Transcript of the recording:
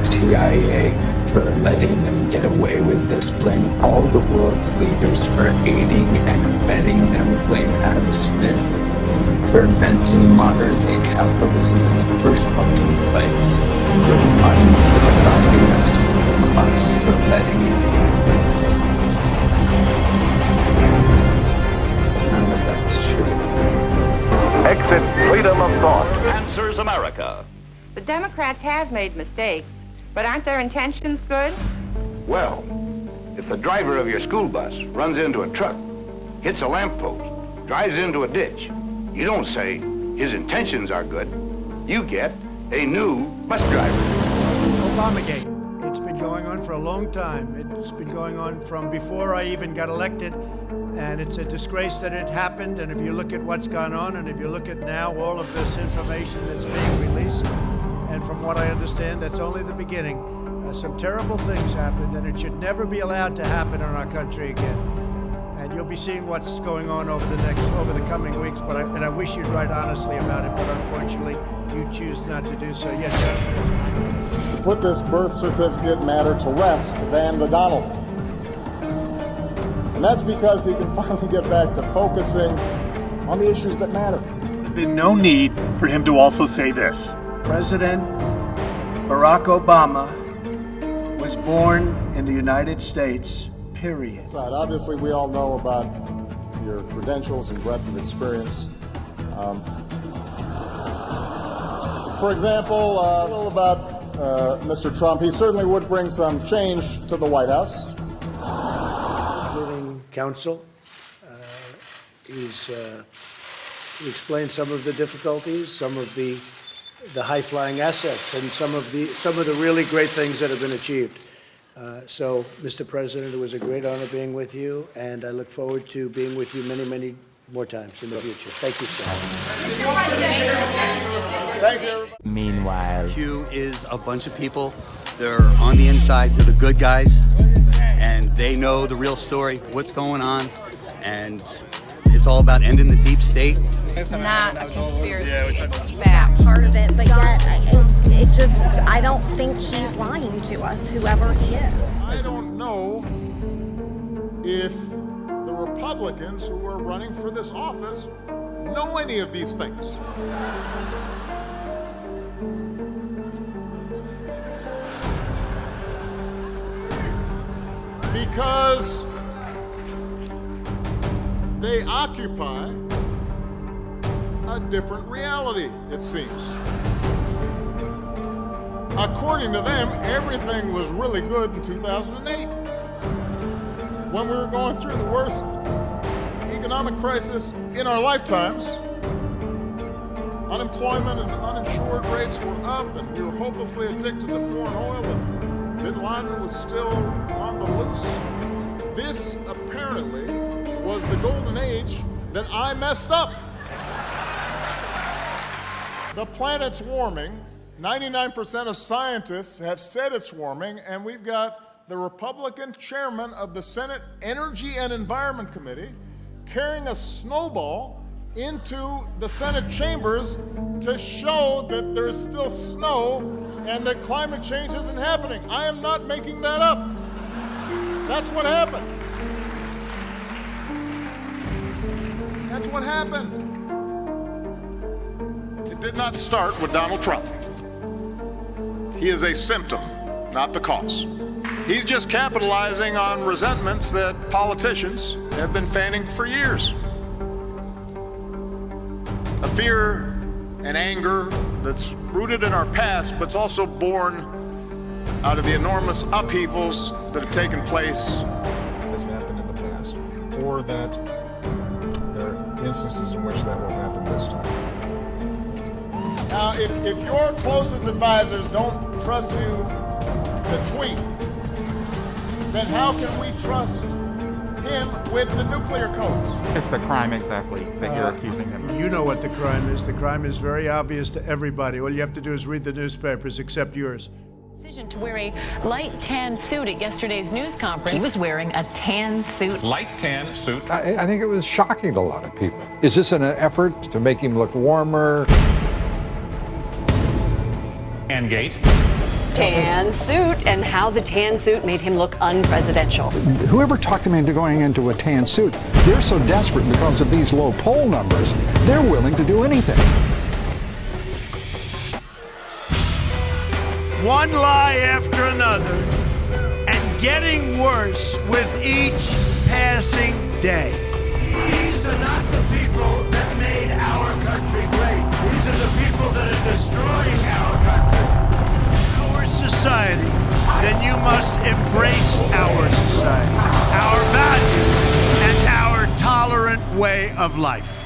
CIA for letting them get away with this, blame all the world's leaders for aiding and abetting them, blame Adam Smith for inventing modern-day capitalism in the first fucking place, bring money for the communists, blame us for letting it happen. None of that's true. Exit freedom of thought. Answers America. The Democrats have made mistakes, but aren't their intentions good? Well, if the driver of your school bus runs into a truck, hits a lamppost, drives into a ditch, you don't say his intentions are good. You get a new bus driver. OBAMAGATE. It's been going on for a long time. It's been going on from before I even got elected. And it's a disgrace that it happened. And if you look at what's gone on, and if you look at now all of this information that's being released, and from what I understand, that's only the beginning. Some terrible things happened, and it should never be allowed to happen in our country again. And you'll be seeing what's going on over the coming weeks. And I wish you'd write honestly about it, but unfortunately, you choose not to do so. Yes, sir. To put this birth certificate matter to rest than the Donald. And that's because he can finally get back to focusing on the issues that matter. There's been no need for him to also say this. President Barack Obama was born in the United States, period. Obviously, we all know about your credentials and breadth of experience. For example, about Mr. Trump, he certainly would bring some change to the White House. Including counsel, he explained some of the difficulties, some of the high-flying assets, and some of the really great things that have been achieved. So, Mr. President, it was a great honor being with you, and I look forward to being with you many, many more times in the future. Thank you, sir. Thank you, everybody. Meanwhile, Q is a bunch of people. They're on the inside. They're the good guys, and they know the real story, what's going on, and it's all about ending the deep state. It's not a conspiracy. It's fact. Part of it, but yet I don't think he's lying to us, whoever he is. I don't know if the Republicans who are running for this office know any of these things. Because they occupy a different reality, it seems. According to them, everything was really good in 2008, when we were going through the worst economic crisis in our lifetimes. Unemployment and uninsured rates were up, and we were hopelessly addicted to foreign oil, and Bin Laden was still on the loose. This apparently was the golden age that I messed up. The planet's warming. 99% of scientists have said it's warming, and we've got the Republican chairman of the Senate Energy and Environment Committee carrying a snowball into the Senate chambers to show that there's still snow and that climate change isn't happening. I am not making that up. That's what happened. That's what happened. It did not start with Donald Trump. He is a symptom, not the cause. He's just capitalizing on resentments that politicians have been fanning for years. A fear and anger that's rooted in our past, but it's also born out of the enormous upheavals that have taken place. Has happened in the past, or that there are instances in which that will happen this time. Now, if your closest advisors don't trust you to tweet, then how can we trust him with the nuclear codes? What's the crime exactly that you're accusing him of? You know what the crime is. The crime is very obvious to everybody. All you have to do is read the newspapers, except yours. Decision to wear a light tan suit at yesterday's news conference. He was wearing a tan suit. Light tan suit. I think it was shocking to a lot of people. Is this an effort to make him look warmer? TRUMPGATE. tan suit and how the tan suit made him look unpresidential. Whoever talked him into going into a tan suit, they're so desperate because of these low poll numbers, they're willing to do anything. One lie after another, and getting worse with each passing day. These are not the people that made our country great. These are the people that are destroying our country. Our society, then you must embrace our society, our values, and our tolerant way of life.